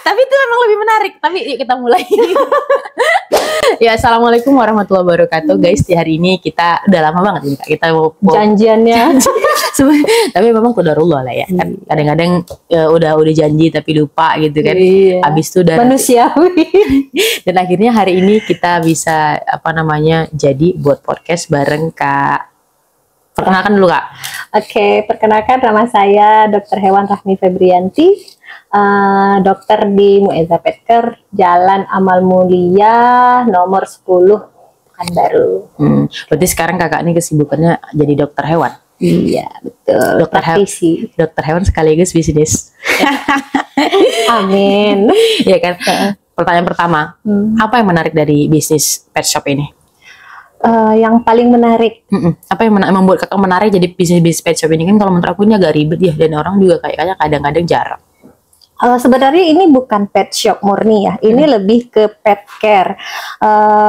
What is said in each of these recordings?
Tapi itu memang lebih menarik. Tapi yuk kita mulai. Ya, assalamualaikum warahmatullahi wabarakatuh, guys. Di hari ini kita udah lama banget nih Kak. Kita mau janjiannya. Tapi memang qadarullah lah ya. Kan kadang-kadang udah janji tapi lupa gitu kan. Iya. Habis itu udah manusiawi. Dan akhirnya hari ini kita bisa jadi buat podcast bareng Kak. Perkenalkan dulu Kak. Oke, perkenalkan nama saya Dr. Hewan Rahmi Febrianti, dokter di Mueza Petker, Jalan Amal Mulia, nomor 10, Pekanbaru. Berarti sekarang kakak ini kesibukannya jadi dokter hewan. Iya, betul. Dokter hewan sekaligus bisnis. Amin. Iya kan. Pertanyaan pertama, apa yang menarik dari bisnis pet shop ini? Yang paling menarik. Apa yang membuat kakak menarik jadi bisnis pet shop ini? Kan kalau menurut aku ini agak ribet ya, dan orang juga kayaknya kadang-kadang jarang. Sebenarnya ini bukan pet shop murni ya, ini lebih ke pet care.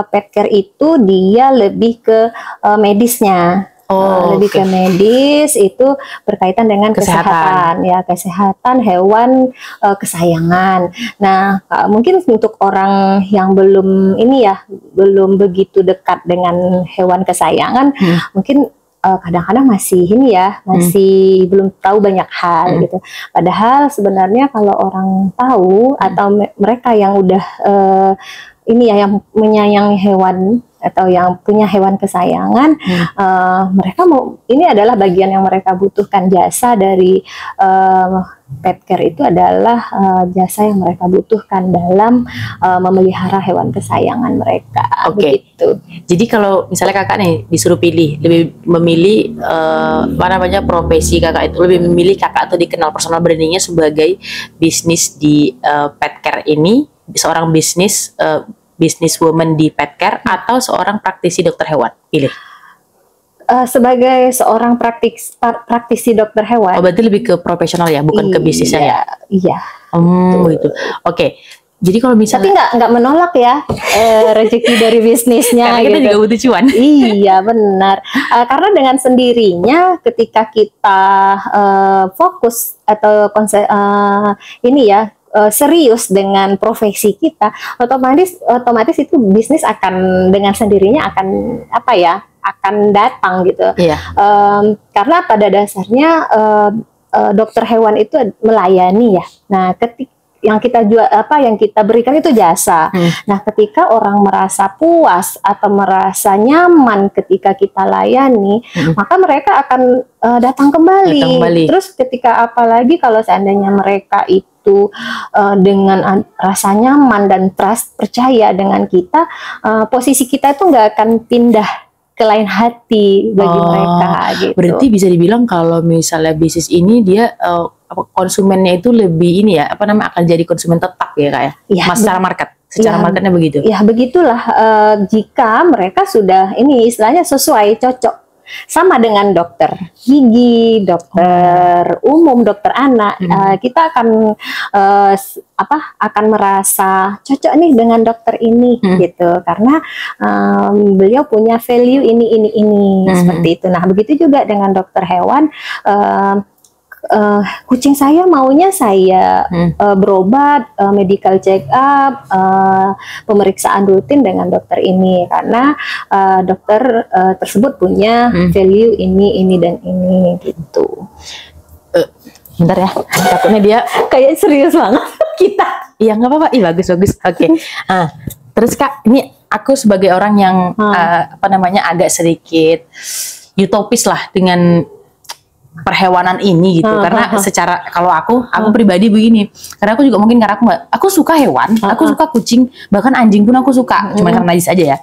Pet care itu dia lebih ke medisnya. Lebih ke medis, itu berkaitan dengan kesehatan ya, kesehatan hewan kesayangan. Nah, mungkin untuk orang yang belum belum begitu dekat dengan hewan kesayangan, mungkin kadang-kadang masih masih belum tahu banyak hal gitu. Padahal sebenarnya kalau orang tahu atau mereka yang udah yang menyayangi hewan atau yang punya hewan kesayangan, mereka ini adalah bagian yang mereka butuhkan. Jasa dari pet care itu adalah jasa yang mereka butuhkan dalam memelihara hewan kesayangan mereka. Begitu. Jadi kalau misalnya kakak nih disuruh pilih, lebih memilih profesi kakak itu, lebih memilih kakak atau dikenal personal brandingnya sebagai bisnis di pet care ini, seorang businesswoman di pet care atau seorang praktisi dokter hewan? Pilih. Sebagai seorang praktisi dokter hewan. Berarti lebih ke profesional ya, bukan ke bisnisnya ya? Iya. Gitu. Oke. Jadi kalau misalnya, tapi nggak menolak ya rezeki dari bisnisnya. Karena kita juga butuh cuan. Iya benar. Karena dengan sendirinya ketika kita fokus atau serius dengan profesi kita, otomatis itu bisnis akan dengan sendirinya akan datang gitu. Iya. Karena pada dasarnya dokter hewan itu melayani ya. Nah, yang kita jual yang kita berikan itu jasa. Nah, ketika orang merasa puas atau merasa nyaman ketika kita layani, maka mereka akan datang kembali. Terus ketika apalagi kalau seandainya mereka itu dengan rasa nyaman dan trust, percaya dengan kita, posisi kita itu nggak akan pindah ke lain hati bagi mereka gitu. Berarti bisa dibilang kalau misalnya bisnis ini dia konsumennya itu lebih akan jadi konsumen tetap ya Kak ya? Secara marketnya begitu? Ya begitulah, jika mereka sudah istilahnya sesuai, cocok. Sama dengan dokter gigi, dokter umum, dokter anak, kita akan merasa cocok nih dengan dokter ini gitu, karena beliau punya value ini seperti itu. Nah, begitu juga dengan dokter hewan. Kucing saya maunya saya berobat, medical check up, pemeriksaan rutin dengan dokter ini, karena dokter tersebut punya value ini dan ini gitu. Bentar ya, takutnya dia kayak serius banget kita. Iya, nggak apa-apa. Bagus. Oke. Terus Kak, ini aku sebagai orang yang agak sedikit utopis lah dengan perhewanan ini gitu, karena secara kalau aku pribadi begini, karena aku juga mungkin karena aku suka hewan, aku suka kucing, bahkan anjing pun aku suka, cuman karena najis aja ya.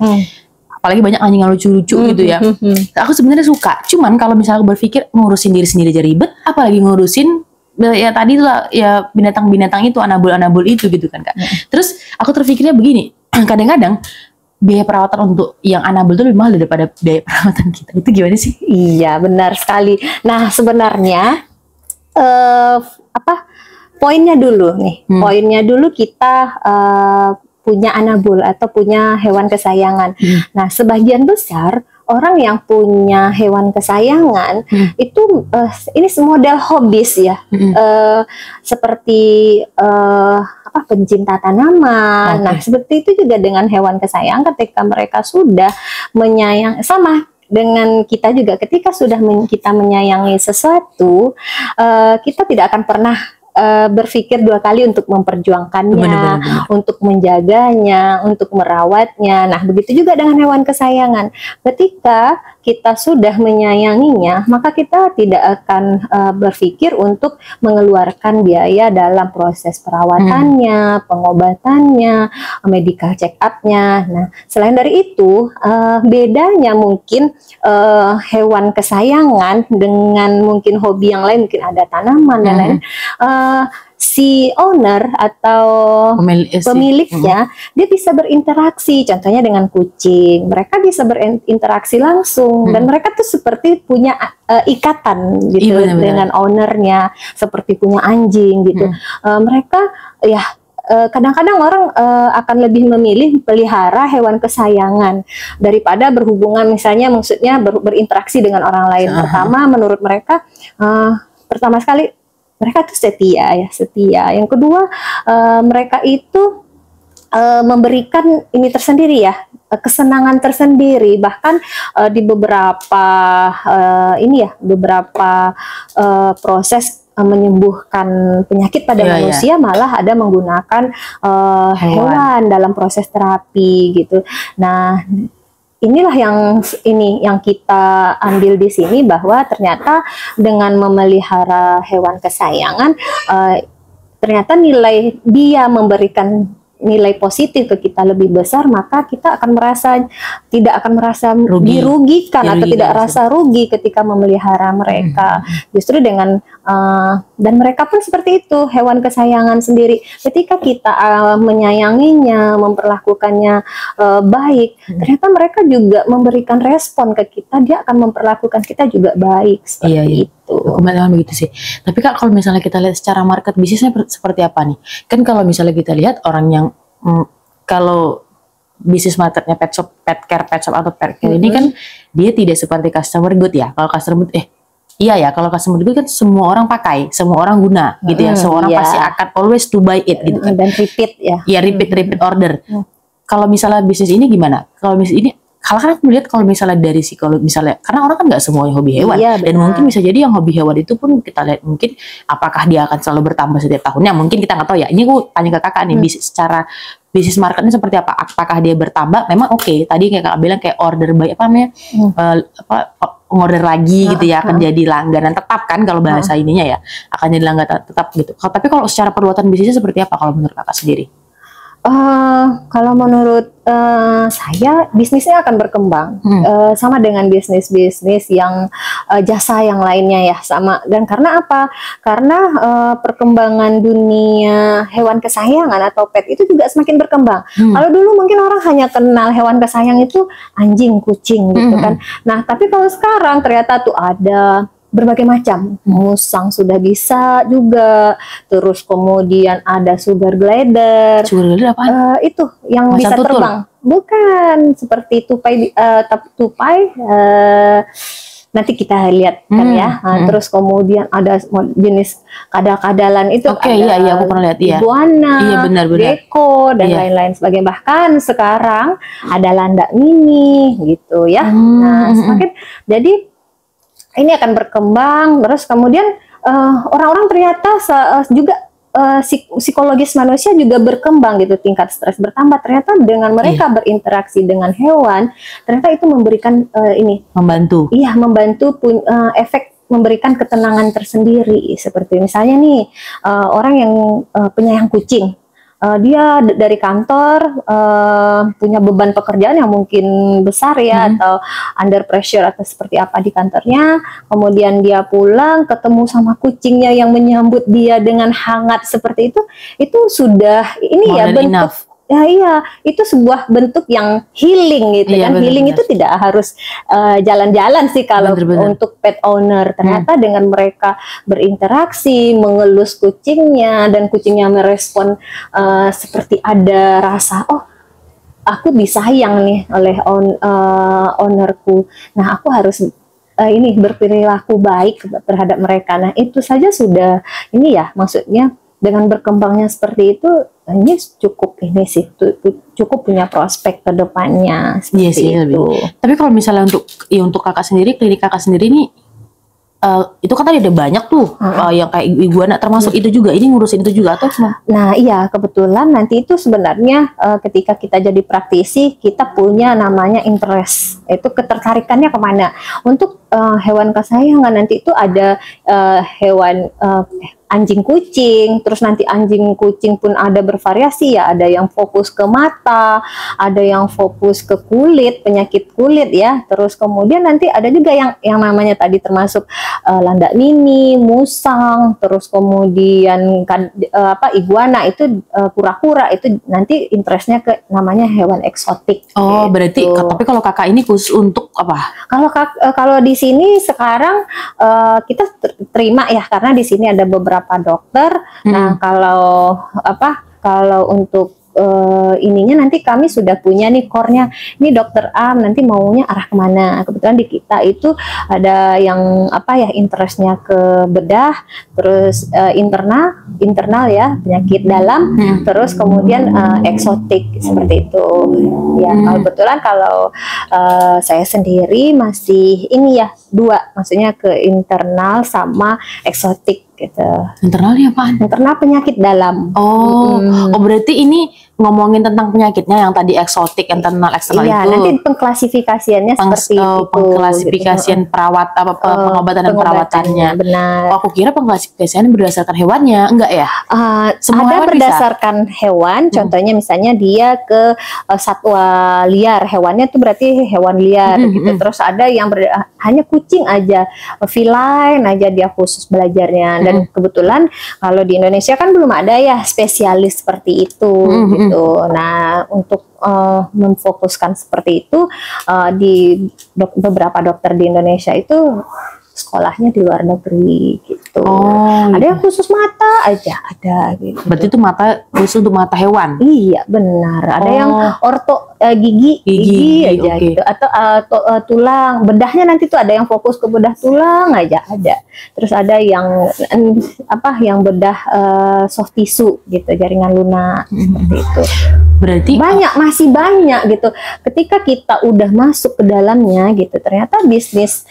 Apalagi banyak anjing yang lucu-lucu gitu ya. Aku sebenarnya suka, cuman kalau misalnya aku berpikir ngurusin diri sendiri aja ribet, apalagi ngurusin ya tadi tuh ya binatang-binatang itu, anabul-anabul itu gitu kan Kak. Terus aku terpikirnya begini, kadang-kadang biaya perawatan untuk yang anabul itu lebih mahal daripada biaya perawatan kita. Itu gimana sih? Iya, benar sekali. Nah, sebenarnya poinnya dulu nih. Poinnya dulu kita punya anabul atau punya hewan kesayangan. Nah, sebagian besar orang yang punya hewan kesayangan itu ini model hobis ya, seperti apa, pencinta tanaman. Nah, seperti itu juga dengan hewan kesayangan, ketika mereka sudah menyayang, sama dengan kita juga, ketika sudah kita menyayangi sesuatu, kita tidak akan pernah berpikir dua kali untuk memperjuangkannya, benar. Untuk menjaganya, untuk merawatnya. Nah, begitu juga dengan hewan kesayangan. Ketika kita sudah menyayanginya, maka kita tidak akan berpikir untuk mengeluarkan biaya dalam proses perawatannya, pengobatannya, medical check up-nya. Nah, selain dari itu, bedanya mungkin hewan kesayangan dengan mungkin hobi yang lain, mungkin ada tanaman dan lain, si owner atau pemiliknya dia bisa berinteraksi, contohnya dengan kucing, mereka bisa berinteraksi langsung dan mereka tuh seperti punya ikatan gitu dengan ownernya, seperti punya anjing gitu. Mereka ya kadang-kadang orang akan lebih memilih pelihara hewan kesayangan daripada berhubungan, misalnya maksudnya berinteraksi dengan orang lain. Pertama, menurut mereka pertama sekali mereka tuh setia ya, setia. Yang kedua, mereka itu memberikan ini tersendiri ya, kesenangan tersendiri. Bahkan di beberapa beberapa proses menyembuhkan penyakit pada manusia, malah ada menggunakan hewan dalam proses terapi gitu. Nah, inilah yang kita ambil di sini, bahwa ternyata dengan memelihara hewan kesayangan, ternyata nilai dia memberikan nilai positif ke kita lebih besar, maka kita akan tidak akan merasa dirugikan atau tidak rasa rugi ketika memelihara mereka. Justru dengan dan mereka pun seperti itu, hewan kesayangan sendiri. Ketika kita menyayanginya, memperlakukannya baik, ternyata mereka juga memberikan respon ke kita, dia akan memperlakukan kita juga baik seperti itu. Memang begitu sih. Tapi Kak, kalau misalnya kita lihat secara market bisnisnya seperti apa nih? Kan kalau misalnya kita lihat orang yang kalau bisnis marketnya pet shop, pet care atau pet care ini kan dia tidak seperti customer good ya. Kalau customer good iya ya, kalau customer good kan semua orang pakai, semua orang guna gitu ya. Semua orang pasti akan always to buy it gitu kan. Dan repeat ya. Iya, repeat order. Kalau misalnya bisnis ini gimana? Kalau bisnis ini, kalau kan aku melihat kalau misalnya dari psikolog, misalnya karena orang kan nggak semuanya hobi hewan, dan mungkin bisa jadi yang hobi hewan itu pun kita lihat mungkin apakah dia akan selalu bertambah setiap tahunnya, mungkin kita nggak tahu ya. Ini aku tanya ke kakak nih, secara bisnis marketnya seperti apa? Apakah dia bertambah? Memang tadi kayak kakak bilang kayak order by order lagi gitu ya, akan jadi langganan tetap kan kalau bahasa ininya ya, akan jadi langganan tetap gitu. Tapi kalau secara perbuatan bisnisnya seperti apa kalau menurut kakak sendiri? Kalau menurut saya, bisnisnya akan berkembang sama dengan bisnis-bisnis yang jasa yang lainnya ya, sama. Dan karena apa? Karena perkembangan dunia hewan kesayangan atau pet itu juga semakin berkembang. Kalau dulu mungkin orang hanya kenal hewan kesayang itu anjing, kucing gitu kan. Nah, tapi kalau sekarang ternyata tuh ada berbagai macam, musang sudah bisa juga, terus kemudian ada sugar glider. Sugar glider apa? Itu yang bisa terbang, bukan seperti tupai, nanti kita lihat kan ya. Terus kemudian ada jenis kadal-kadalan itu, iya, aku pernah lihat, iguana, gecko dan lain-lain sebagainya. Bahkan sekarang ada landak mini gitu ya. Nah, semakin jadi ini akan berkembang, terus kemudian orang-orang ternyata juga psikologis manusia juga berkembang gitu, tingkat stres bertambah. Ternyata dengan mereka berinteraksi dengan hewan, ternyata itu memberikan membantu. Iya, membantu efek, memberikan ketenangan tersendiri. Seperti misalnya nih orang yang penyayang kucing. Dia dari kantor punya beban pekerjaan yang mungkin besar ya, atau under pressure atau seperti apa di kantornya, kemudian dia pulang ketemu sama kucingnya yang menyambut dia dengan hangat seperti itu sudah ini ya bentuk ya, iya, itu sebuah bentuk yang healing gitu kan. Healing itu tidak harus jalan-jalan sih kalau untuk pet owner. Ternyata dengan mereka berinteraksi, mengelus kucingnya, dan kucingnya merespon seperti ada rasa, aku disayang nih oleh ownerku. Nah, aku harus ini berperilaku baik terhadap mereka. Nah, itu saja sudah ini ya, maksudnya dengan berkembangnya seperti itu, ini cukup ini sih, cukup punya prospek ke depannya Iya seperti sih, itu. Tapi kalau misalnya untuk kakak sendiri, klinik kakak sendiri ini itu kan tadi ada banyak tuh yang kayak iguana termasuk itu juga, ini ngurusin itu juga atau cuma? Nah, iya, kebetulan nanti itu sebenarnya ketika kita jadi praktisi, kita punya namanya interest, itu ketertarikannya kemana. Untuk hewan kesayangan nanti itu ada hewan anjing kucing, terus nanti anjing kucing pun ada bervariasi ya, ada yang fokus ke mata, ada yang fokus ke kulit, penyakit kulit ya, terus kemudian nanti ada juga yang namanya tadi termasuk landak mini, musang, terus kemudian iguana itu kura-kura itu nanti interestnya ke namanya hewan eksotik. Oh, gitu. berarti tapi kalau kakak ini khusus untuk apa? Kalau di sini sekarang kita terima ya, karena di sini ada beberapa dokter. Nah, kalau untuk ininya nanti kami sudah punya nih core-nya. Ini dokter A nanti maunya arah kemana. Kebetulan di kita itu ada yang interestnya ke bedah, terus internal ya, penyakit dalam, terus kemudian eksotik seperti itu. Ya, kebetulan kalau saya sendiri masih ini ya, dua, maksudnya ke internal sama eksotik gitu. Internalnya apaan? Internal penyakit dalam. Oh, berarti ini ngomongin tentang penyakitnya yang tadi eksotik, internal, eksternal Iya, itu. nanti pengklasifikasiannya seperti itu. Pengklasifikasian gitu. pengobatan dan perawatannya. Benar. Oh, aku kira pengklasifikasian berdasarkan hewannya, enggak ya? Semua ada hewan berdasarkan hewan, contohnya misalnya dia ke satwa liar, hewannya tuh berarti hewan liar gitu. Terus ada yang hanya kucing aja, feline aja dia khusus belajarnya. Dan kebetulan kalau di Indonesia kan belum ada ya spesialis seperti itu gitu. Nah, untuk memfokuskan seperti itu di beberapa dokter di Indonesia itu sekolahnya di luar negeri gitu. Ada yang khusus mata aja ada gitu. Berarti itu mata khusus untuk mata hewan. Iya, benar. Ada yang orto gigi aja gitu, atau tulang, bedahnya nanti tuh ada yang fokus ke bedah tulang aja ada. Terus ada yang yang bedah soft tissue gitu, jaringan lunak seperti itu. Berarti masih banyak gitu. Ketika kita udah masuk ke dalamnya gitu, ternyata bisnis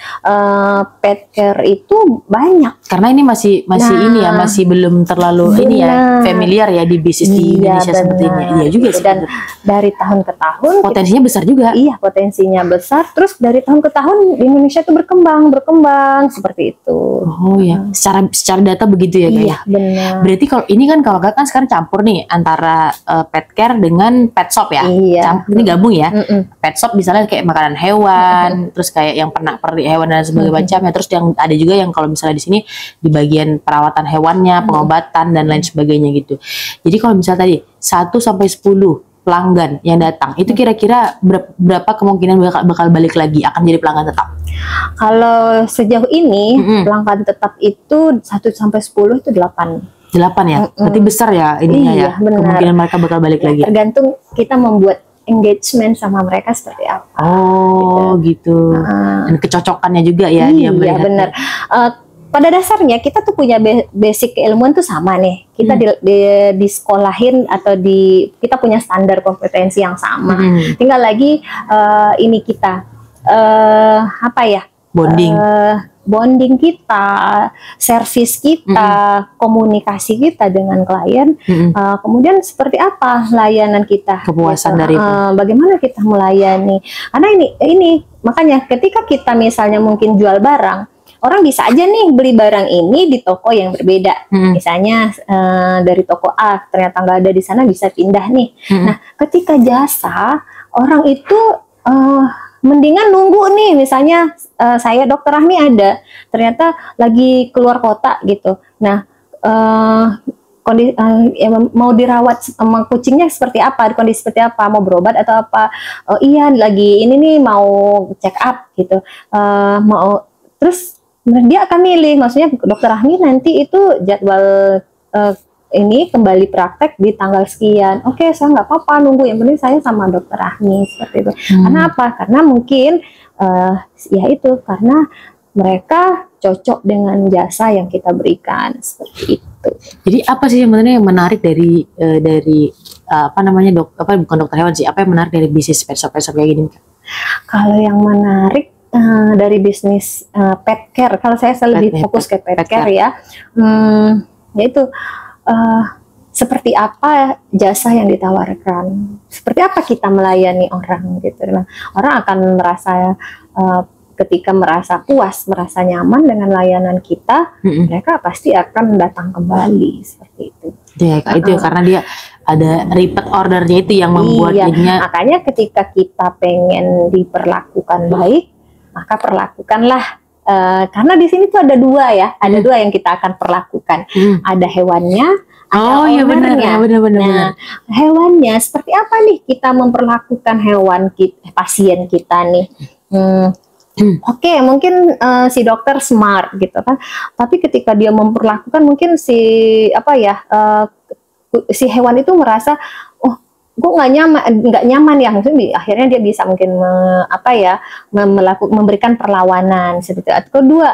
pet care itu banyak. Karena ini masih ini ya, masih belum terlalu ini ya, familiar ya di bisnis di Indonesia seperti ini. Iya juga sih. Dan dari tahun ke tahun potensinya besar juga. Iya, potensinya besar. Terus dari tahun ke tahun di Indonesia itu berkembang seperti itu. Oh ya, secara data begitu ya, Iya, benar. Berarti kalau ini kan kalau kakak kan sekarang campur nih antara pet care dengan pet shop ya. Iya. Ini gabung ya. Pet shop misalnya kayak makanan hewan, terus kayak yang pernak pernik hewan dan sebagainya macamnya. Terus yang ada juga yang kalau misalnya di sini di bagian perawatan hewannya, pengobatan dan lain sebagainya gitu. Jadi kalau misalnya tadi 1 sampai 10 pelanggan yang datang, itu kira-kira berapa kemungkinan bakal balik lagi akan jadi pelanggan tetap? Kalau sejauh ini pelanggan tetap itu 1 sampai 10 itu 8 ya? Berarti besar ya ininya ya? Benar. Kemungkinan mereka bakal balik lagi? Tergantung kita membuat engagement sama mereka seperti apa. Oh gitu. Dan kecocokannya juga ya dia Iya, benar. Pada dasarnya kita tuh punya basic keilmuan tuh sama nih. Kita di sekolahin atau kita punya standar kompetensi yang sama. Tinggal lagi ini kita bonding kita, service kita, komunikasi kita dengan klien, kemudian seperti apa layanan kita, kepuasan gitu. dari itu. Bagaimana kita melayani? Karena ini makanya ketika kita misalnya mungkin jual barang, orang bisa aja nih beli barang ini di toko yang berbeda, misalnya dari toko A ternyata nggak ada di sana, bisa pindah nih. Nah, ketika jasa orang itu mendingan nunggu nih, misalnya saya Dokter Rahmi ada, ternyata lagi keluar kota gitu. Nah, mau dirawat sama kucingnya seperti apa, kondisi seperti apa, mau berobat atau apa? Oh iya, lagi ini nih mau check up gitu, terus dia akan milih, maksudnya Dokter Rahmi nanti itu jadwal ini kembali praktek di tanggal sekian. Oke, saya nggak apa-apa nunggu, yang penting saya sama dokter Ahmi seperti itu. Karena apa? Karena mungkin ya itu karena mereka cocok dengan jasa yang kita berikan seperti itu. Jadi apa sih sebenarnya yang menarik dari apa namanya bukan dokter hewan sih, apa yang menarik dari bisnis pet shop kayak gini? Kalau yang menarik dari bisnis pet care, kalau saya lebih fokus ke pet care ya, yaitu seperti apa jasa yang ditawarkan, seperti apa kita melayani orang gitu. Nah, orang akan merasa ketika merasa puas, merasa nyaman dengan layanan kita, mereka pasti akan datang kembali seperti itu. Ya, itu karena dia ada repeat ordernya itu yang membuat jadinya. Makanya ketika kita pengen diperlakukan baik, maka perlakukanlah. Karena di sini tuh ada dua ya, ada dua yang kita akan perlakukan. Ada hewannya, ada ownernya. Nah, hewannya seperti apa nih kita memperlakukan hewan pasien kita nih? Oke, mungkin si dokter smart gitu kan, tapi ketika dia memperlakukan mungkin si hewan itu merasa, oh, gue nggak nyaman ya, maksudnya akhirnya dia bisa mungkin memberikan perlawanan seperti itu. Kedua,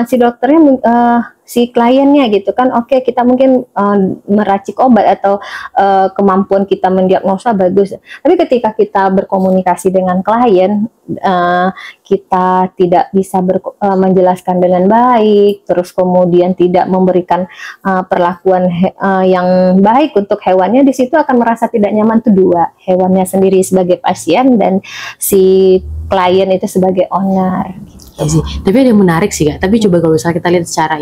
si dokternya si kliennya gitu kan, oke, kita mungkin meracik obat atau kemampuan kita mendiagnosa bagus, tapi ketika kita berkomunikasi dengan klien, kita tidak bisa menjelaskan dengan baik, terus kemudian tidak memberikan perlakuan yang baik untuk hewannya, di situ akan merasa tidak nyaman tuh dua, hewannya sendiri sebagai pasien dan si klien itu sebagai owner. Ya sih, tapi ada yang menarik sih Kak. Tapi coba kalau misalnya kita lihat secara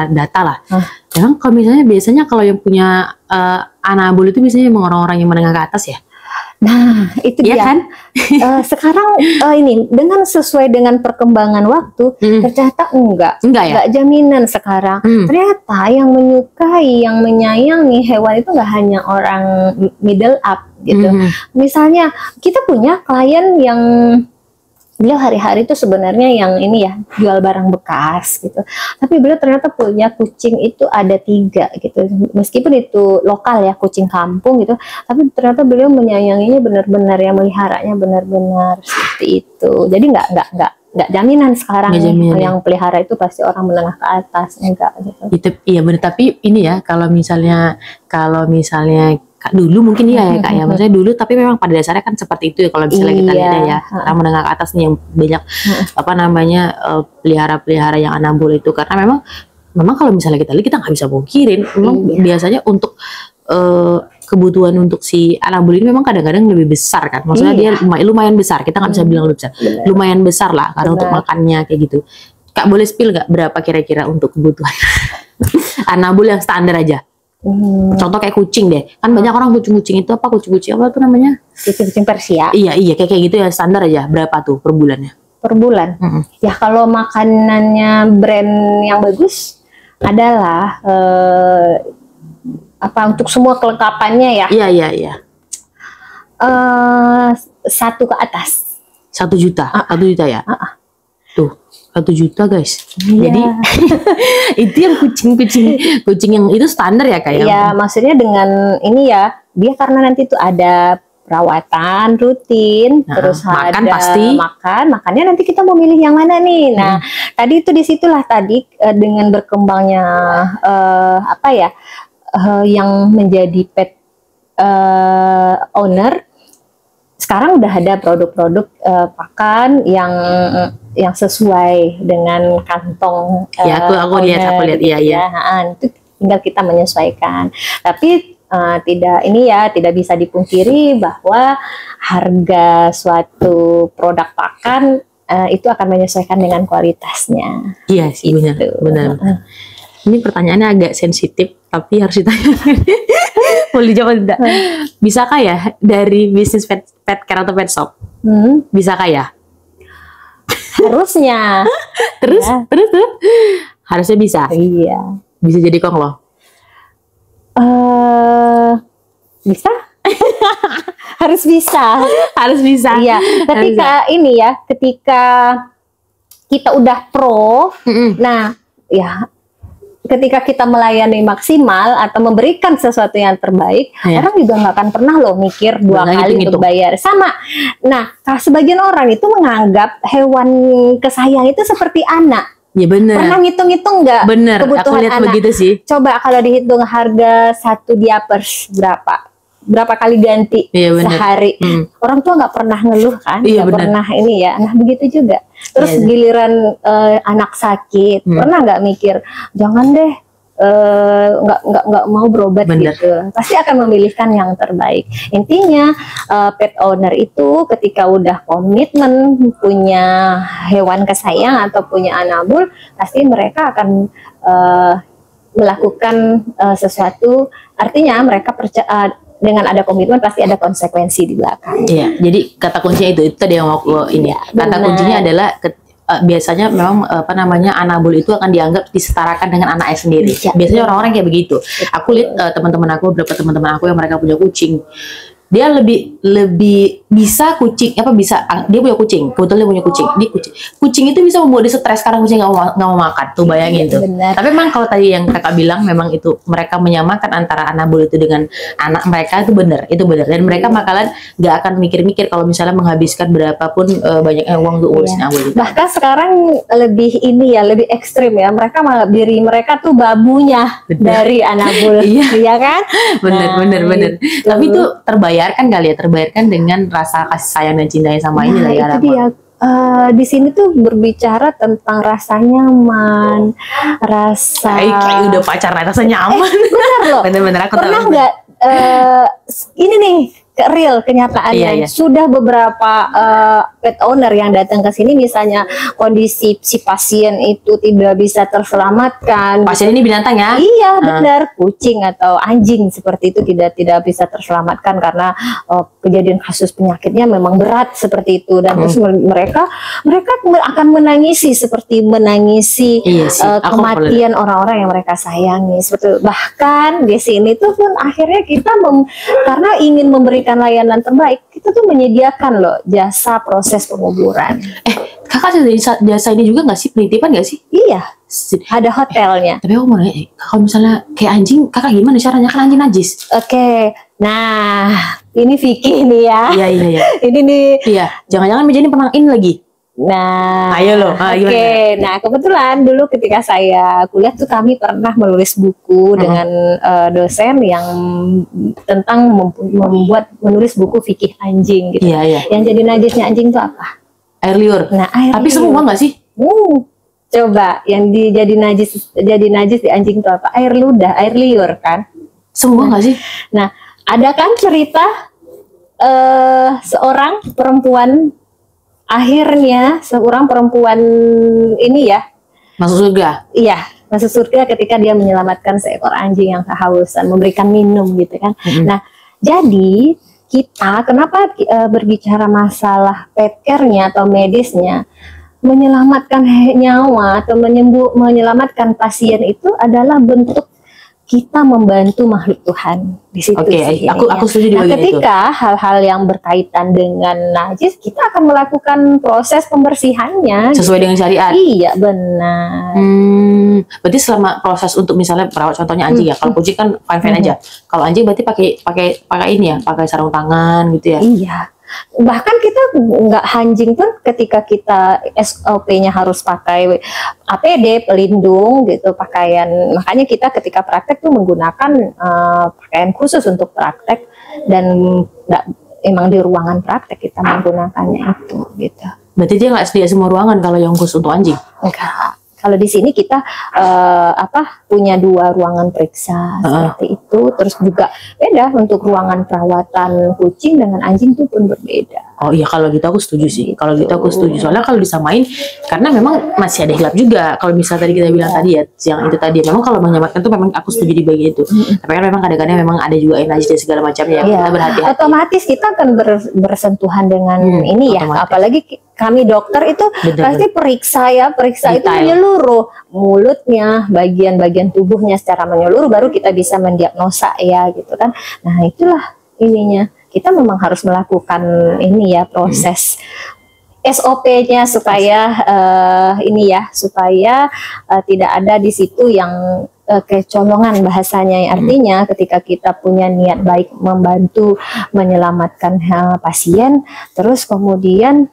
data lah. Memang kalau misalnya biasanya kalau yang punya anabul itu biasanya emang orang-orang yang menengah ke atas ya. Nah, itu dia kan. Sekarang ini sesuai dengan perkembangan waktu, ternyata enggak jaminan sekarang. Ternyata yang menyukai, yang menyayangi hewan itu enggak hanya orang middle up gitu. Misalnya kita punya klien yang beliau hari-hari itu sebenarnya yang ini ya, jual barang bekas gitu. Tapi beliau ternyata punya kucing itu ada 3 gitu. Meskipun itu lokal ya, kucing kampung gitu, tapi ternyata beliau menyayanginya benar-benar, yang meliharanya benar-benar seperti itu. Jadi nggak jaminan sekarang yang pelihara itu pasti orang menengah ke atas, enggak gitu. Iya benar, tapi ini ya, kalau misalnya dulu mungkin ya Kak ya, maksudnya dulu, tapi memang pada dasarnya kan seperti itu ya kalau misalnya kita lihat ya, orang menengah ke atas nih yang banyak pelihara yang anabul itu, karena memang kalau misalnya kita lihat, kita nggak bisa pungkirin memang biasanya untuk kebutuhan untuk si anabul ini memang kadang-kadang lebih besar kan, maksudnya dia lumayan besar, kita nggak bisa bilang lebih besar, lumayan besar lah karena untuk makannya kayak gitu. Kak boleh spill nggak berapa kira-kira untuk kebutuhan anabul yang standar aja? Contoh kayak kucing deh, kan banyak orang kucing itu apa tuh namanya? Kucing Persia. Iya kayak gitu ya, standar aja. Berapa tuh per bulannya? Per bulan? Ya kalau makanannya brand yang bagus adalah untuk semua kelengkapannya ya. Iya. 1 ke atas. 1 juta, 1 juta ya. Tuh. 1 juta guys. Jadi itu yang kucing yang itu standar ya Kak? Iya, maksudnya dengan ini ya, dia karena nanti tuh ada perawatan rutin, terus makan ada pasti. makannya nanti kita mau milih yang mana nih. Nah, tadi itu disitulah dengan berkembangnya yang menjadi pet owner. Sekarang udah ada produk-produk pakan yang sesuai dengan kantong. Ya, aku lihat, iya. Itu tinggal kita menyesuaikan. Tapi tidak bisa dipungkiri bahwa harga suatu produk pakan itu akan menyesuaikan dengan kualitasnya. Iya sih, benar. Ini pertanyaannya agak sensitif, tapi harus ditanya. Boleh dijawab tidak? Bisakah ya dari bisnis pet care atau pet shop? Bisakah ya? Harusnya. Terus? Harusnya bisa. Iya. Bisa jadi konglo? Bisa. Harus bisa. Iya. Ketika kita udah pro, nah ya ketika kita melayani maksimal atau memberikan sesuatu yang terbaik, orang juga nggak akan pernah loh mikir dua kali untuk bayar. Sama. Nah, sebagian orang itu menganggap hewan kesayang itu seperti anak. Ya bener. Pernah ngitung-ngitung nggak kebutuhan aku lihat anak? Begitu sih. Coba kalau dihitung harga satu diapers berapa kali ganti sehari. Orang tua nggak pernah ngeluh kan, nggak pernah ini ya. Nah begitu juga. Terus giliran anak sakit, pernah nggak mikir, jangan deh, nggak mau berobat gitu. Pasti akan memilihkan yang terbaik. Intinya pet owner itu ketika udah komitmen punya hewan kesayang atau punya anabul, pasti mereka akan melakukan sesuatu. Artinya mereka percaya dengan ada komitmen pasti ada konsekuensi di belakang. Iya, jadi kata kuncinya itu tadi yang mau ini. Ya, kata kuncinya adalah biasanya memang anabul itu akan dianggap disetarakan dengan anaknya sendiri. Ya, biasanya orang-orang kayak begitu. Aku lihat teman-teman aku, beberapa teman-teman aku yang mereka punya kucing. Dia lebih bisa dia punya kucing, kebetulan dia punya kucing. Kucing itu bisa membuat dia stres karena kucing nggak mau makan. Tuh bayangin tuh. Benar. Tapi memang kalau tadi yang kakak bilang memang itu mereka menyamakan antara anabul itu dengan anak mereka itu benar dan mereka bakalan nggak akan mikir-mikir kalau misalnya menghabiskan berapapun banyaknya uang untuk urusin anabul itu. Bahkan sekarang lebih lebih ekstrim ya. Mereka malah diri mereka tuh babunya dari anabul, iya kan? Bener. Tapi itu terbayarkan dengan rasa kasih sayang dan cintanya sama ini lah ya. Itu dia. Di sini tuh berbicara tentang rasa nyaman, kayak udah pacaran rasa nyaman. Bener loh. Bener aku pernah nggak ini nih real kenyataannya. Sudah beberapa pet owner yang datang ke sini, misalnya kondisi si pasien itu tidak bisa terselamatkan. Pasien ini binatang ya? Iya benar, kucing atau anjing seperti itu tidak bisa terselamatkan karena kejadian kasus penyakitnya memang berat seperti itu, dan terus mereka akan menangisi seperti menangisi kematian orang-orang yang mereka sayangi. Seperti bahkan di sini tuh pun akhirnya kita karena ingin memberikan layanan terbaik, kita tuh menyediakan loh jasa proses penguburan. Kakak jasa ini juga nggak sih, penitipan nggak sih? Iya, ada hotelnya. Tapi aku mau nanya, kalau misalnya kayak anjing, kakak gimana caranya, kan anjing najis? Oke, nah ini Vicky nih ya. Iya. Ini nih. Iya, jangan-jangan meja ini pernah in lagi. Nah, ayo loh. Oke. Nah, kebetulan dulu ketika saya kuliah tuh kami pernah menulis buku dengan dosen yang tentang menulis buku fikih anjing gitu. Iya. Yang jadi najisnya anjing itu apa? Air liur. Nah, air tapi liur. Semua nggak sih? Coba yang jadi najis di anjing itu apa? Air ludah, air liur kan? Semua nggak sih? Nah, ada kan cerita seorang perempuan, akhirnya seorang perempuan ini ya masuk surga. Iya, masuk surga ketika dia menyelamatkan seekor anjing yang kehausan, memberikan minum gitu kan. Nah, jadi kita kenapa berbicara masalah pet care-nya atau medisnya, menyelamatkan nyawa atau menyelamatkan pasien itu adalah bentuk kita membantu makhluk Tuhan di situ. Oke, aku setuju di bagian itu. Ketika hal-hal yang berkaitan dengan najis, kita akan melakukan proses pembersihannya sesuai dengan syariat. Iya, benar. Berarti selama proses untuk misalnya perawat, contohnya anjing ya. Kalau kucing kan fine aja. Kalau anjing berarti pakai ini ya, pakai sarung tangan gitu ya. Iya. Bahkan kita nggak anjing pun ketika kita SOP-nya harus pakai APD, pelindung gitu, pakaian. Makanya kita ketika praktek tuh menggunakan pakaian khusus untuk praktek, dan emang di ruangan praktek kita menggunakannya itu gitu. Berarti dia nggak sedia semua ruangan kalau yang khusus untuk anjing? Enggak. Kalau di sini kita punya 2 ruangan periksa seperti itu. Terus juga beda untuk ruangan perawatan kucing dengan anjing itu pun berbeda. Oh iya, kalau gitu aku setuju sih. Kalau gitu aku setuju. Soalnya kalau disamain, karena memang masih ada hilap juga. Kalau misalnya tadi kita bilang tadi ya, yang itu tadi, memang kalau menyelamatkan tuh memang aku setuju di bagian itu. Tapi kan memang kadang-kadang memang ada juga yang najis dan segala macamnya. Kita berhati-hati. Otomatis kita akan bersentuhan dengan ini ya. Apalagi kami dokter itu pasti periksa itu menyeluruh, mulutnya, bagian-bagian tubuhnya secara menyeluruh, baru kita bisa mendiagnosa ya gitu kan. Nah itulah ininya. Kita memang harus melakukan ini ya, proses SOP-nya supaya supaya tidak ada di situ yang kecolongan bahasanya. Artinya ketika kita punya niat baik membantu menyelamatkan pasien, terus kemudian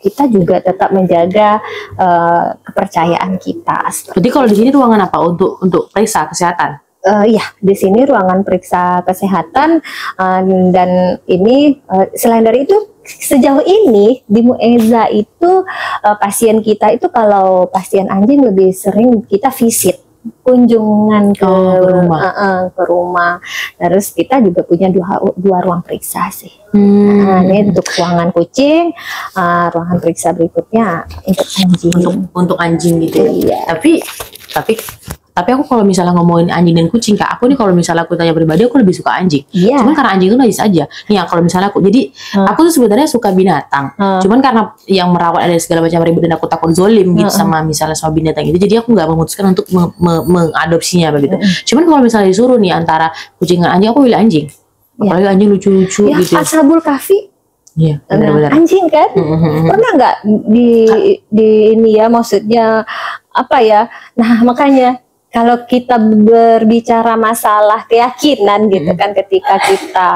kita juga tetap menjaga kepercayaan kita. Berarti kalau di sini ruangan apa untuk periksa kesehatan? Iya, di sini ruangan periksa kesehatan, dan ini selain dari itu sejauh ini di Mueza itu pasien kita itu kalau pasien anjing lebih sering kita visit kunjungan ke rumah. Terus kita juga punya dua ruang periksa sih. Ini untuk ruangan kucing, ruangan periksa berikutnya untuk anjing. Untuk anjing gitu. Iya. Tapi aku kalau misalnya ngomongin anjing dan kucing, Kak, aku nih kalau misalnya aku tanya pribadi, aku lebih suka anjing. Iya. Cuman karena anjing itu najis aja. Nih ya, kalau misalnya aku tuh sebenarnya suka binatang. Cuman karena yang merawat ada segala macam ribet dan aku takut zolim gitu sama binatang itu, jadi aku nggak memutuskan untuk mengadopsinya begitu. Cuman kalau misalnya disuruh nih antara kucing dan anjing, aku pilih anjing. Apalagi anjing lucu-lucu ya, gitu. Ashabul Kahfi. Iya, benar-benar. Anjing kan? Pernah nggak di ini ya, maksudnya apa ya? Nah, makanya kalau kita berbicara masalah keyakinan gitu kan, ketika kita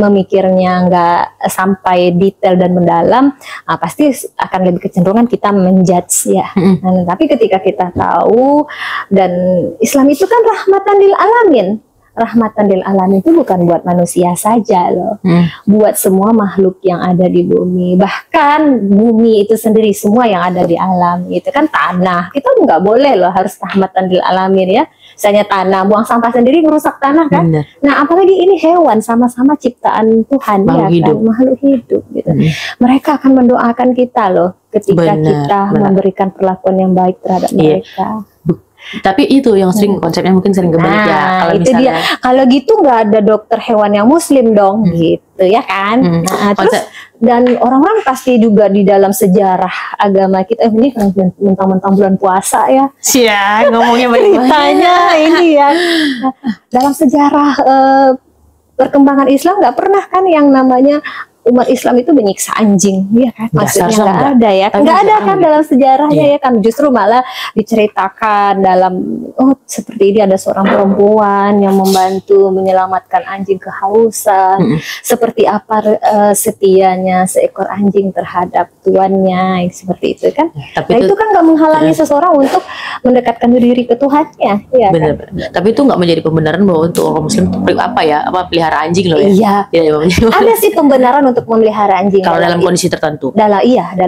memikirnya nggak sampai detail dan mendalam, pasti akan lebih kecenderungan kita menjudge ya. Nah, tapi ketika kita tahu, dan Islam itu kan rahmatan lil alamin. Rahmatan lil alamin itu bukan buat manusia saja loh, buat semua makhluk yang ada di bumi. Bahkan bumi itu sendiri, semua yang ada di alam itu kan tanah. Kita nggak boleh loh harus rahmatan lil alamin ya. Misalnya tanah, buang sampah sendiri ngerusak tanah kan. Bener. Nah apalagi ini hewan, sama-sama ciptaan Tuhan, makhluk ya kan, makhluk hidup gitu. Mereka akan mendoakan kita loh ketika kita memberikan perlakuan yang baik terhadap mereka. Tapi itu yang sering konsepnya mungkin sering kebalik ya. Kalau itu misalnya, dia. Kalau gitu nggak ada dokter hewan yang muslim dong, gitu ya kan. Nah, terus dan orang-orang pasti juga di dalam sejarah agama kita ini kan mentang-mentang bulan puasa ya. Sia, ngomongnya ceritanya ini ya. Nah, dalam sejarah perkembangan Islam nggak pernah kan yang namanya umat Islam itu menyiksa anjing, ya kan? Maksudnya nggak ada ya, nggak ada kan dalam sejarahnya ya kan? Justru malah diceritakan dalam, seperti ini ada seorang perempuan yang membantu menyelamatkan anjing kehausan, seperti apa setianya seekor anjing terhadap tuannya, seperti itu kan? Tapi itu kan nggak menghalangi seseorang untuk mendekatkan diri ke Tuhannya, ya kan? Tapi itu nggak menjadi pembenaran bahwa untuk orang Muslim pelihara anjing loh ya? Iya. Ada sih pembenaran untuk memelihara anjing kalau dalam kondisi tertentu. Dalam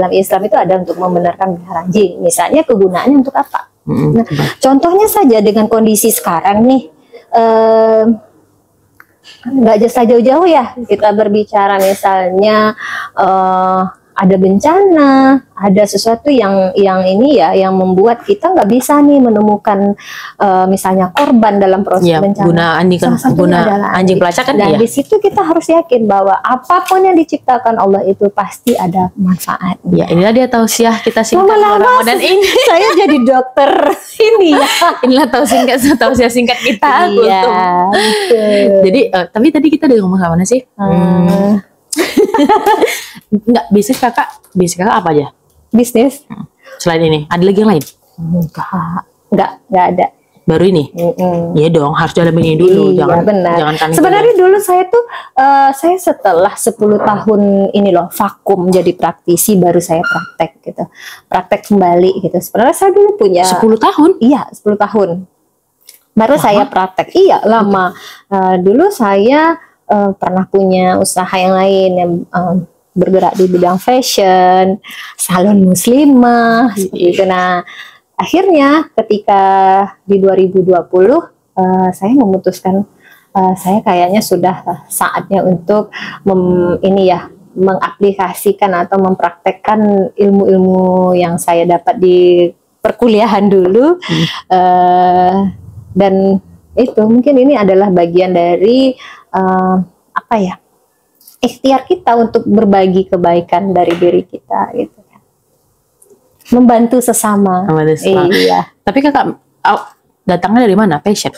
Islam itu ada untuk membenarkan memelihara anjing. Misalnya kegunaannya untuk apa? Nah, contohnya saja dengan kondisi sekarang nih, nggak jauh-jauh ya kita berbicara, misalnya ada bencana, ada sesuatu yang ini ya, yang membuat kita nggak bisa nih menemukan misalnya korban dalam proses bencana. Guna anjing pelacak kan. Dan di situ kita harus yakin bahwa apapun yang diciptakan Allah itu pasti ada manfaat. Ya, inilah dia tausiah kita singkat Ramadan ini. Saya jadi dokter ini ya. Inilah tausiah singkat kita. Iya. Jadi tapi tadi kita udah ngomong sama mana sih? Enggak, bisnis kakak apa aja? Bisnis? Selain ini, ada lagi yang lain? Enggak ada. Baru ini? Iya dong, harus dalamin ini dulu. Iya, jangan sebenarnya dulu saya tuh, saya setelah 10 tahun ini loh, vakum jadi praktisi, baru saya praktek gitu. Praktek kembali gitu. Sebenarnya saya dulu punya 10 tahun? Iya, 10 tahun. Baru saya praktek. Iya, lama. Dulu saya pernah punya usaha yang lain yang bergerak di bidang fashion, salon muslimah gitu. Nah, akhirnya ketika di 2020 saya memutuskan saya kayaknya sudah saatnya untuk mengaplikasikan atau mempraktekkan ilmu-ilmu yang saya dapat di perkuliahan dulu. Dan itu mungkin ini adalah bagian dari ikhtiar kita untuk berbagi kebaikan dari diri kita gitu kan, membantu sesama. Iya. Tapi kakak datangnya dari mana? Passion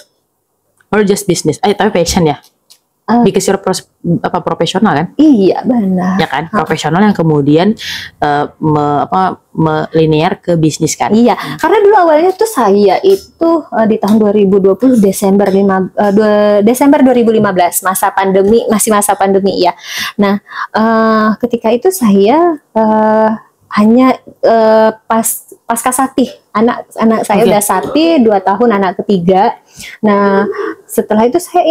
or just business? Tapi passion ya. Because you're profesional kan? Iya benar. Ya kan, profesional yang kemudian melinear ke bisnis kan? Iya, karena dulu awalnya tuh saya itu di tahun 2020 Desember 2015 masa pandemi, masih masa pandemi ya. Nah, ketika itu saya hanya pasca sakti, anak saya udah sakti 2 tahun, anak ketiga. Nah, setelah itu saya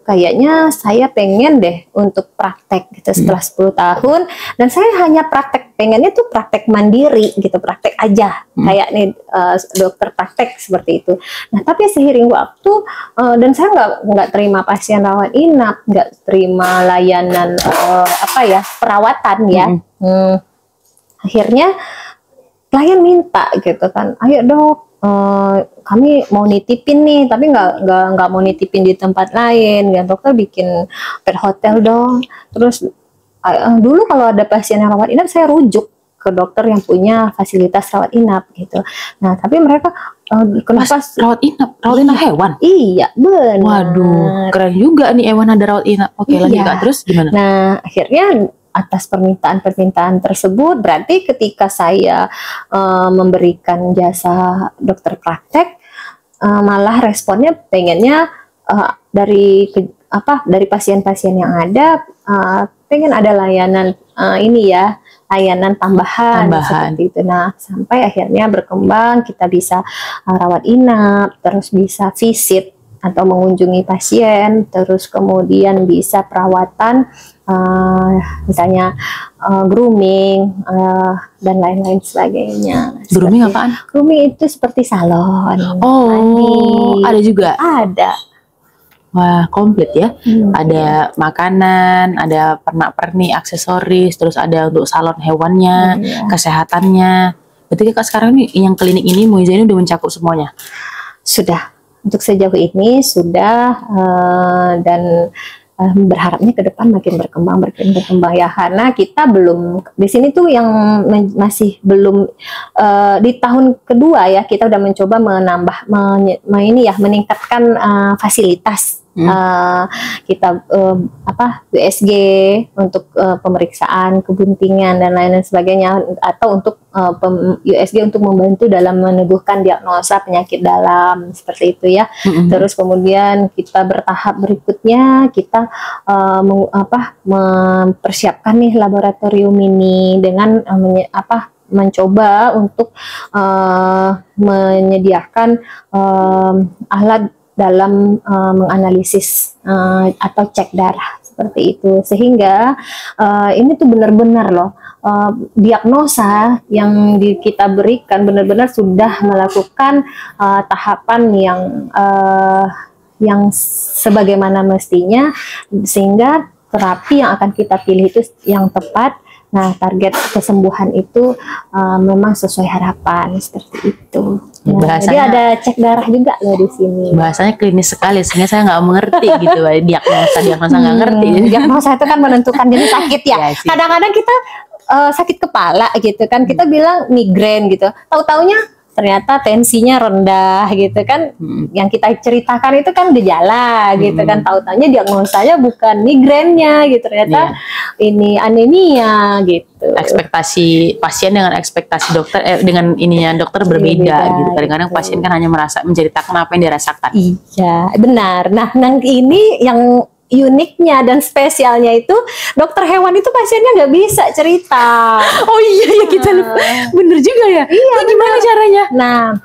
kayaknya saya pengen deh untuk praktek gitu setelah 10 tahun, dan saya hanya pengennya tuh praktek mandiri gitu, praktek aja kayak nih dokter praktek seperti itu. Nah, tapi seiring waktu dan saya nggak terima pasien rawat inap, nggak terima layanan perawatan ya. Akhirnya klien minta gitu kan, ayo dok, kami mau nitipin nih, tapi nggak mau nitipin di tempat lain, ya dokter bikin pet hotel dong. Terus dulu kalau ada pasien yang rawat inap, saya rujuk ke dokter yang punya fasilitas rawat inap gitu. Nah, tapi mereka kenapa rawat inap hewan? Iya, benar. Waduh, keren juga nih hewan ada rawat inap. Oke, lanjut Kak, terus gimana? Nah, akhirnya atas permintaan tersebuut, berarti ketika saya memberikan jasa dokter praktek, malah responnya pengennya dari pasien-pasien yang ada, pengen ada layanan layanan tambahan seperti itu. Nah, sampai akhirnya berkembang, kita bisa rawat inap, terus bisa visit atau mengunjungi pasien, terus kemudian bisa perawatan, misalnya grooming dan lain-lain sebagainya. Grooming apaan? Grooming itu seperti salon. Oh, ada juga? Ada. Wah, komplit ya. Ada makanan, ada pernak-pernik, aksesoris, terus ada untuk salon hewannya, kesehatannya. Berarti Kak sekarang nih yang klinik ini Muiza ini udah mencakup semuanya? Sudah. Untuk sejauh ini sudah, dan berharapnya ke depan makin berkembang ya, karena kita belum di sini tuh yang masih belum di tahun kedua ya, kita udah mencoba meningkatkan fasilitas. Kita USG untuk pemeriksaan kebuntingan dan lain-lain sebagainya, atau untuk USG untuk membantu dalam meneguhkan diagnosa penyakit dalam seperti itu ya. Terus kemudian kita bertahap berikutnya kita mempersiapkan nih laboratorium ini dengan mencoba untuk menyediakan alat dalam menganalisis atau cek darah seperti itu, sehingga ini tuh benar-benar loh diagnosa yang kita berikan benar-benar sudah melakukan tahapan yang sebagaimana mestinya, sehingga terapi yang akan kita pilih itu yang tepat. Nah, target kesembuhan itu memang sesuai harapan seperti itu. Nah, jadi ada cek darah juga loh di sini. Bahasanya klinis sekali, sehingga saya nggak mengerti gitu, diagnosa nggak ngerti. Diagnosa itu kan menentukan jenis sakit ya. Kadang-kadang kita sakit kepala gitu kan, kita bilang migrain gitu. Tahu-taunya ternyata tensinya rendah gitu kan. Yang kita ceritakan itu kan gejala gitu kan, tahu-taunya diagnosanya bukan migrainnya gitu, ternyata ini anemia gitu. Ekspektasi pasien dengan ekspektasi dokter dengan ininya dokter berbeda gitu. Kadang-kadang pasien kan hanya menceritakan apa yang dirasakan. Iya, benar. Nah, ini yang uniknya dan spesialnya itu, dokter hewan itu pasiennya nggak bisa cerita. Oh iya, kita lupa. Bener juga ya. Iya, gimana caranya? Nah,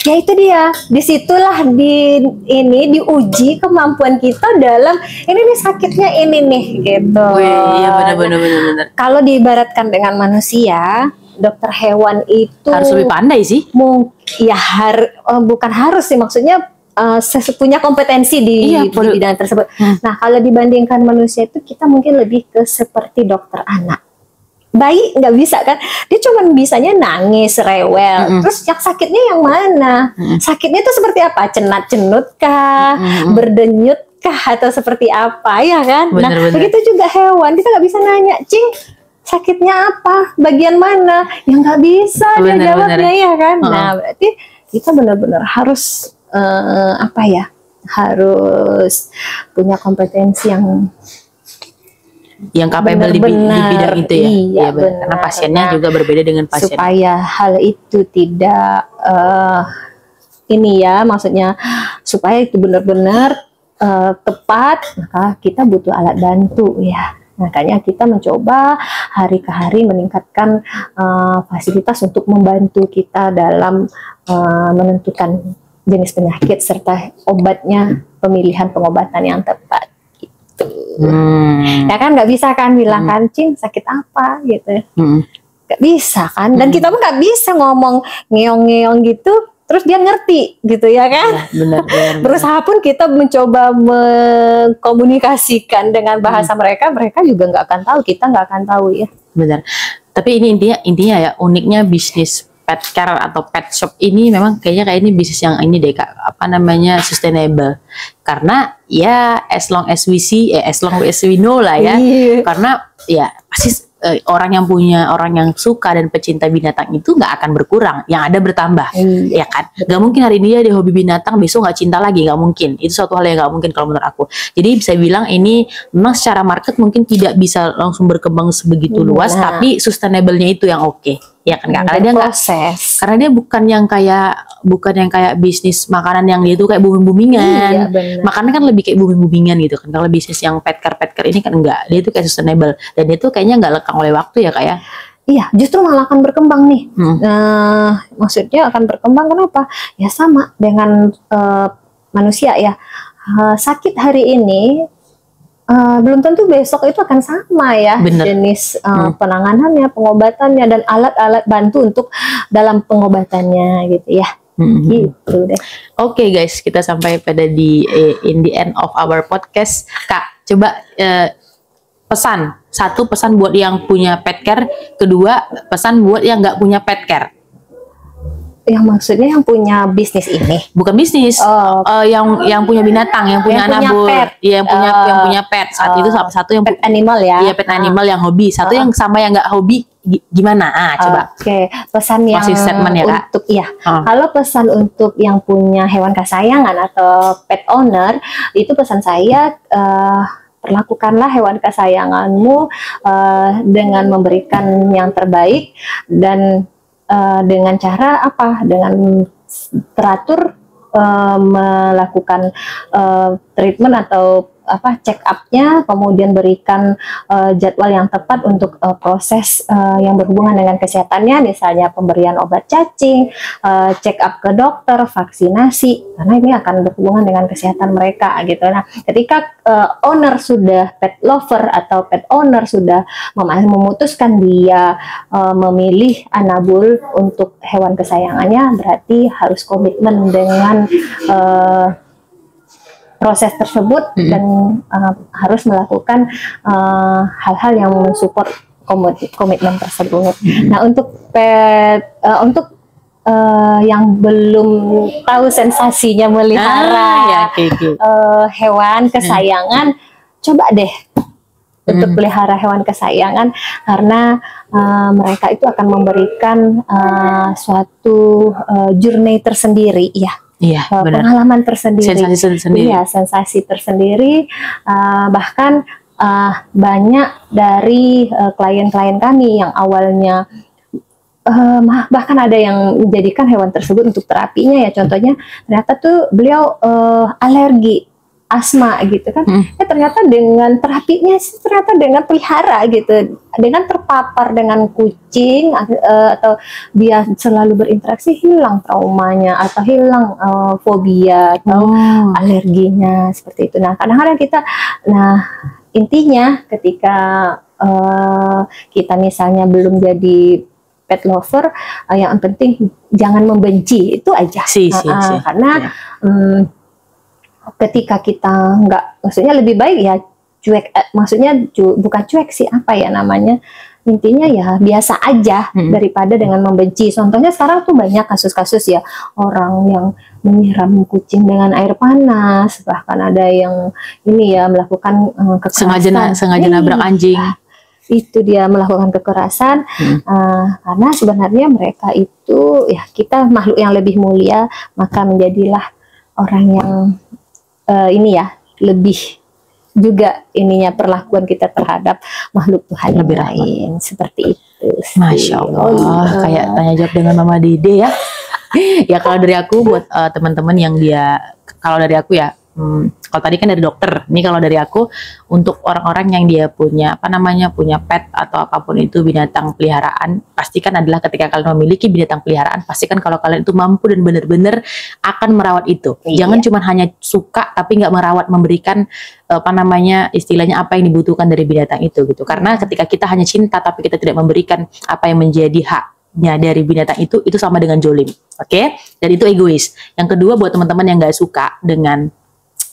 ya itu dia. Disitulah diuji kemampuan kita dalam ini nih sakitnya ini nih gitu. Iya, benar. Kalau diibaratkan dengan manusia, dokter hewan itu harus lebih pandai sih. Bukan harus sih, maksudnya punya kompetensi di bidang tersebut. Nah, kalau dibandingkan manusia itu kita mungkin lebih ke seperti dokter anak. Bayi nggak bisa kan, dia cuma bisanya nangis, rewel. Terus yang sakitnya yang mana? Sakitnya itu seperti apa? Cenat-cenut kah? Berdenyut kah? Atau seperti apa ya kan? Bener. Begitu juga hewan, kita nggak bisa nanya, Cing, sakitnya apa? Bagian mana? Ya nggak bisa dia jawabnya ya kan? Nah, berarti kita benar-benar harus harus punya kompetensi yang capable di bidang itu ya. Iya, benar. Karena pasiennya juga berbeda dengan pasien. Supaya hal itu tidak ini ya, maksudnya supaya itu benar-benar tepat, maka kita butuh alat bantu ya. Makanya kita mencoba hari ke hari meningkatkan fasilitas untuk membantu kita dalam menentukan jenis penyakit serta obatnya, pemilihan pengobatan yang tepat. Ya kan nggak bisa kan bilang kan, Cing sakit apa gitu, nggak bisa kan, dan kita pun nggak bisa ngomong ngeong-ngeong gitu terus dia ngerti gitu ya kan. Ya, benar. Berusaha pun kita mencoba mengkomunikasikan dengan bahasa mereka juga nggak akan tahu, kita nggak akan tahu ya. Benar. Tapi ini intinya ya, uniknya bisnis pet care atau pet shop ini memang kayaknya ini bisnis yang ini deh Kak, apa namanya, sustainable. Karena ya as long as we see, as long as we know lah ya. Karena ya pasti orang yang suka dan pecinta binatang itu nggak akan berkurang, yang ada bertambah, ya kan? Nggak mungkin hari ini dia hobi binatang, besok nggak cinta lagi, nggak mungkin. Itu suatu hal yang nggak mungkin kalau menurut aku. Jadi bisa bilang ini memang secara market mungkin tidak bisa langsung berkembang sebegitu luas, tapi sustainable-nya itu yang oke. Ya kan, karena dia nggak, karena dia bukan yang kayak bisnis makanan yang dia itu kayak booming-boomingan. Makannya kan lebih kayak booming-boomingan gitu kan. Kalau bisnis yang pet care ini kan enggak, dia itu kayak sustainable, dan itu kayaknya nggak lekang oleh waktu ya Kak ya. Iya, justru malah akan berkembang nih. Maksudnya akan berkembang kenapa? Ya sama dengan manusia ya. Sakit hari ini belum tentu besok itu akan sama ya. Bener. Jenis penanganannya, pengobatannya, dan alat-alat bantu untuk dalam pengobatannya gitu ya. Gitu deh. Oke guys, kita sampai pada in the end of our podcast. Kak, coba satu pesan buat yang punya pet care, kedua pesan buat yang nggak punya pet care. Yang maksudnya yang punya bisnis ini, bukan bisnis, yang punya binatang, yang punya anabul, yang punya pet. Saat itu satu yang pet animal ya. Iya, pet animal yang hobi. Satu yang sama yang nggak hobi, gimana? Coba. Oke, pesan yang ya, untuk kalau pesan untuk yang punya hewan kesayangan atau pet owner, itu pesan saya, perlakukanlah hewan kesayanganmu dengan memberikan yang terbaik, dan dengan cara apa? Dengan teratur melakukan treatment atau check up-nya, kemudian berikan jadwal yang tepat untuk proses yang berhubungan dengan kesehatannya, misalnya pemberian obat cacing, check up ke dokter, vaksinasi, karena ini akan berhubungan dengan kesehatan mereka gitu. Nah, ketika owner sudah pet lover atau pet owner sudah memutuskan dia memilih anabul untuk hewan kesayangannya, berarti harus komitmen dengan proses tersebut dan harus melakukan hal-hal yang mensupport komitmen tersebut. Nah, untuk yang belum tahu sensasinya melihara hewan kesayangan, coba deh untuk pelihara hewan kesayangan, karena mereka itu akan memberikan suatu journey tersendiri ya. Iya, pengalaman tersendiri, sensasi tersendiri. Bahkan banyak dari klien-klien kami yang awalnya bahkan ada yang menjadikan hewan tersebut untuk terapinya ya. Contohnya ternyata tuh beliau alergi asma gitu kan, ternyata dengan terapinya ternyata dengan pelihara gitu, dengan terpapar dengan kucing atau dia selalu berinteraksi, hilang traumanya atau hilang fobia atau alerginya seperti itu. Nah, kadang-kadang kita, intinya ketika kita misalnya belum jadi pet lover, yang penting jangan membenci, itu aja. Karena ketika kita maksudnya lebih baik ya cuek, maksudnya bukan cuek sih, apa ya namanya, intinya ya biasa aja daripada dengan membenci. Contohnya sekarang tuh banyak kasus-kasus ya, orang yang menyiram kucing dengan air panas, bahkan ada yang ini ya melakukan kekerasan, sengaja nabrak anjing. Itu dia melakukan kekerasan, karena sebenarnya mereka itu ya, kita makhluk yang lebih mulia, maka menjadilah orang yang ini ya lebih juga ininya perlakuan kita terhadap makhluk Tuhan Lebih yang lain seperti itu sih. Masya Allah, kayak tanya jawab dengan Mama Dede ya. Ya kalau dari aku buat teman-teman yang dia, kalau dari aku ya, kalau tadi kan dari dokter, ini kalau dari aku untuk orang-orang yang dia punya punya pet atau apapun itu binatang peliharaan, pastikan adalah ketika kalian memiliki binatang peliharaan, pastikan kalau kalian itu mampu dan benar-benar akan merawat itu. Iya. Jangan cuma hanya suka tapi nggak merawat, memberikan istilahnya apa yang dibutuhkan dari binatang itu gitu. Karena ketika kita hanya cinta tapi kita tidak memberikan apa yang menjadi haknya dari binatang itu sama dengan jolim, oke? Dan itu egois. Yang kedua buat teman-teman yang nggak suka dengan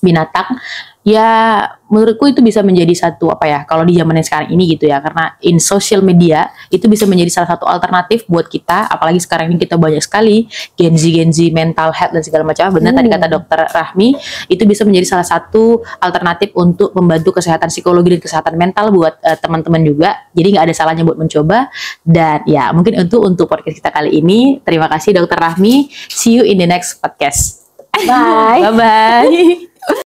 binatang, ya menurutku itu bisa menjadi satu kalau di zaman yang sekarang ini gitu ya, karena in social media itu bisa menjadi salah satu alternatif buat kita, apalagi sekarang ini kita banyak sekali Gen Z mental health dan segala macam. Benar tadi kata dokter Rahmi, itu bisa menjadi salah satu alternatif untuk membantu kesehatan psikologi dan kesehatan mental buat teman-teman juga. Jadi nggak ada salahnya buat mencoba. Dan ya mungkin untuk podcast kita kali ini, terima kasih dokter Rahmi, see you in the next podcast. Bye. Bye bye.